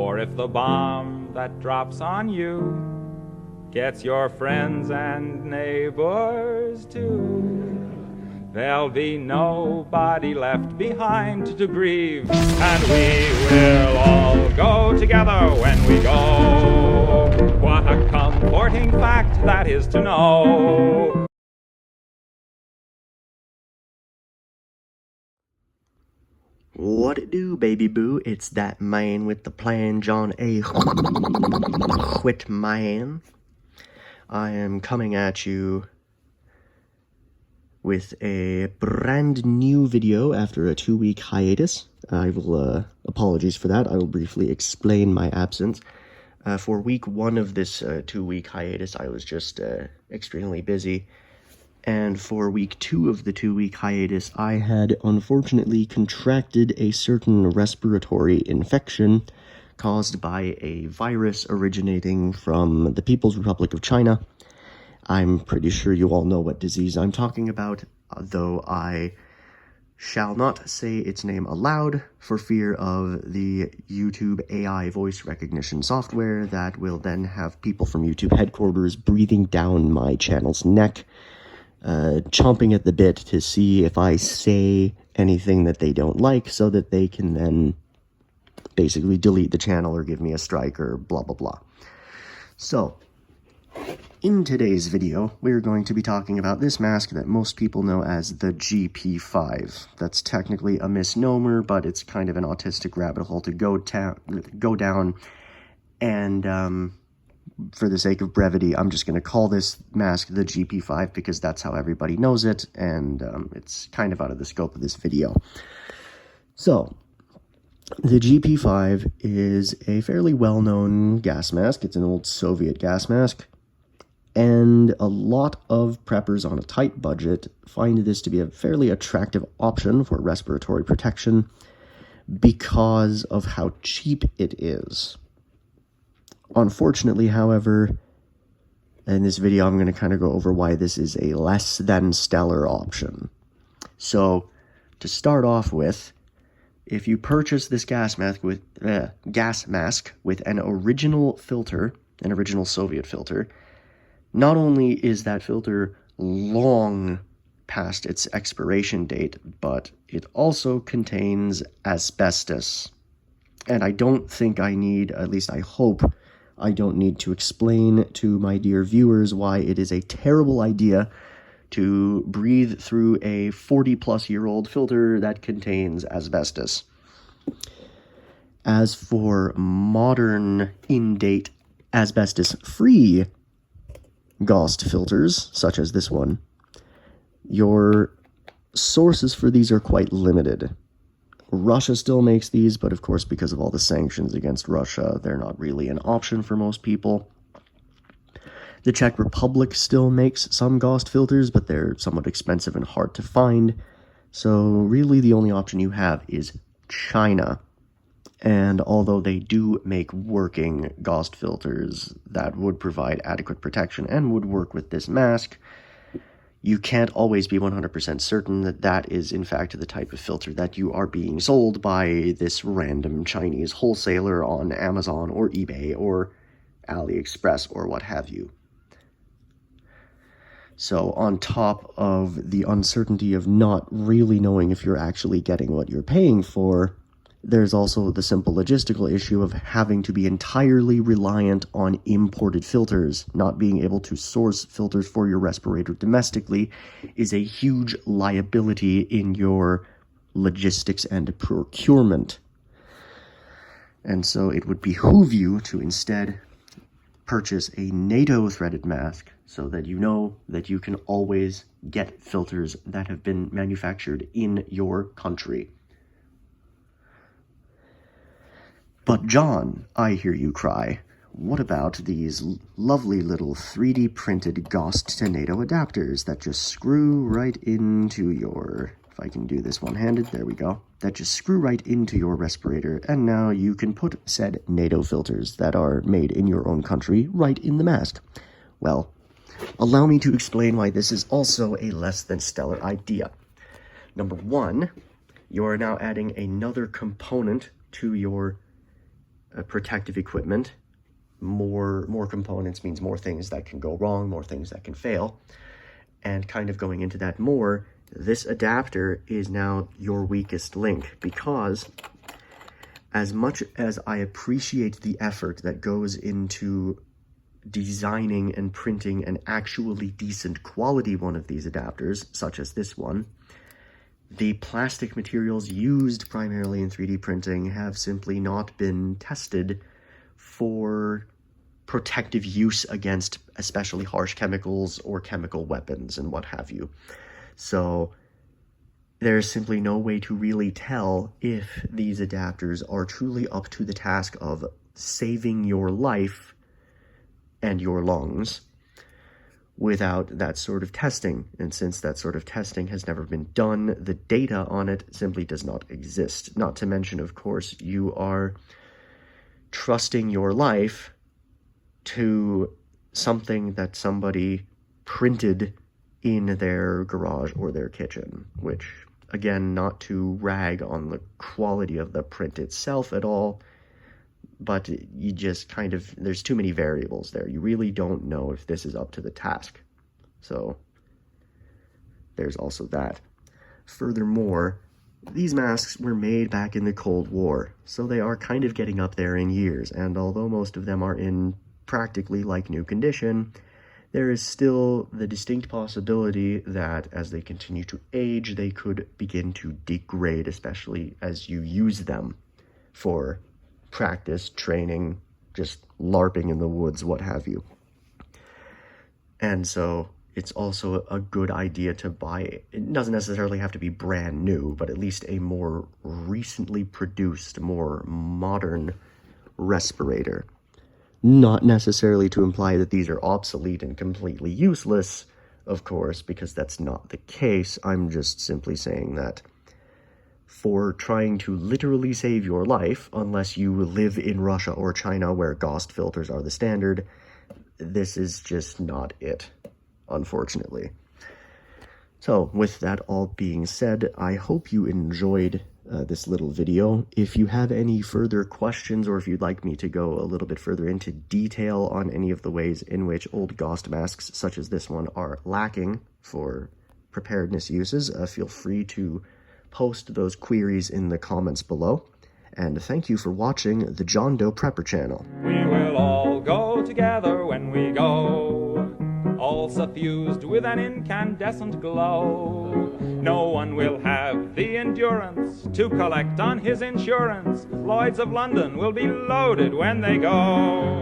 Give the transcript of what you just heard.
Or if the bomb that drops on you gets your friends and neighbors too, there'll be nobody left behind to grieve, and we will all go together when we go. What a comforting fact that is to know. What it do, baby boo? It's that man with the plan, John A. Whitman. I am coming at you with a brand new video after a 2-week hiatus. I will, apologies for that. I will briefly explain my absence. For week 1 of this 2-week hiatus, I was just extremely busy. And for week 2 of the 2-week hiatus, I had unfortunately contracted a certain respiratory infection caused by a virus originating from the People's Republic of China. I'm pretty sure you all know what disease I'm talking about, though I shall not say its name aloud for fear of the YouTube AI voice recognition software that will then have people from YouTube headquarters breathing down my channel's neck, chomping at the bit to see if I say anything that they don't like so that they can then basically delete the channel or give me a strike or blah blah blah. So, in today's video, we're going to be talking about this mask that most people know as the GP-5. That's technically a misnomer, but it's kind of an autistic rabbit hole to go down, and for the sake of brevity, I'm just going to call this mask the GP-5 because that's how everybody knows it, and it's kind of out of the scope of this video. So, the GP-5 is a fairly well-known gas mask. It's an old Soviet gas mask, and a lot of preppers on a tight budget find this to be a fairly attractive option for respiratory protection because of how cheap it is. Unfortunately, however, in this video I'm going to kind of go over why this is a less than stellar option. So, to start off with, if you purchase this gas mask with an original filter, an original Soviet filter, not only is that filter long past its expiration date, but it also contains asbestos. And I don't think I need, at least I hope, I don't need to explain to my dear viewers why it is a terrible idea to breathe through a 40-plus-year-old filter that contains asbestos. As for modern, in-date, asbestos-free GOST filters, such as this one, your sources for these are quite limited. Russia still makes these, but of course, because of all the sanctions against Russia, they're not really an option for most people. The Czech Republic still makes some GOST filters, but they're somewhat expensive and hard to find. So really the only option you have is China. And although they do make working GOST filters that would provide adequate protection and would work with this mask, you can't always be 100% certain that that is in fact the type of filter that you are being sold by this random Chinese wholesaler on Amazon or eBay or AliExpress or what have you. So on top of the uncertainty of not really knowing if you're actually getting what you're paying for, there's also the simple logistical issue of having to be entirely reliant on imported filters. Not being able to source filters for your respirator domestically is a huge liability in your logistics and procurement. And so it would behoove you to instead purchase a NATO-threaded mask so that you know that you can always get filters that have been manufactured in your country. But John, I hear you cry, what about these lovely little 3D printed GOST to NATO adapters that just screw right into your, if I can do this one-handed, there we go, that just screw right into your respirator, and now you can put said NATO filters that are made in your own country right in the mask. Well, allow me to explain why this is also a less than stellar idea. Number 1, you are now adding another component to your protective equipment. More components means more things that can go wrong, more things that can fail. And kind of going into that more, this adapter is now your weakest link, because as much as I appreciate the effort that goes into designing and printing an actually decent quality one of these adapters, such as this one, the plastic materials used primarily in 3D printing have simply not been tested for protective use against especially harsh chemicals or chemical weapons and what have you. So there's simply no way to really tell if these adapters are truly up to the task of saving your life and your lungs without that sort of testing. And since that sort of testing has never been done, the data on it simply does not exist. Not to mention, of course, you are trusting your life to something that somebody printed in their garage or their kitchen, which, again, not to rag on the quality of the print itself at all, but you just kind of, there's too many variables there. You really don't know if this is up to the task. So there's also that. Furthermore, these masks were made back in the Cold War, so they are kind of getting up there in years, and although most of them are in practically like new condition, there is still the distinct possibility that as they continue to age, they could begin to degrade, especially as you use them for practice, training, just LARPing in the woods, what have you. And so it's also a good idea to buy, it doesn't necessarily have to be brand new, but at least a more recently produced, more modern respirator. Not necessarily to imply that these are obsolete and completely useless, of course, because that's not the case. I'm just simply saying that for trying to literally save your life, unless you live in Russia or China where GOST filters are the standard, this is just not it, unfortunately. So, with that all being said, I hope you enjoyed this little video. If you have any further questions, or if you'd like me to go a little bit further into detail on any of the ways in which old GOST masks, such as this one, are lacking for preparedness uses, feel free to post those queries in the comments below. And thank you for watching the John Doe Prepper channel. We will all go together when we go, all suffused with an incandescent glow. No one will have the endurance to collect on his insurance. Lloyds of London will be loaded when they go.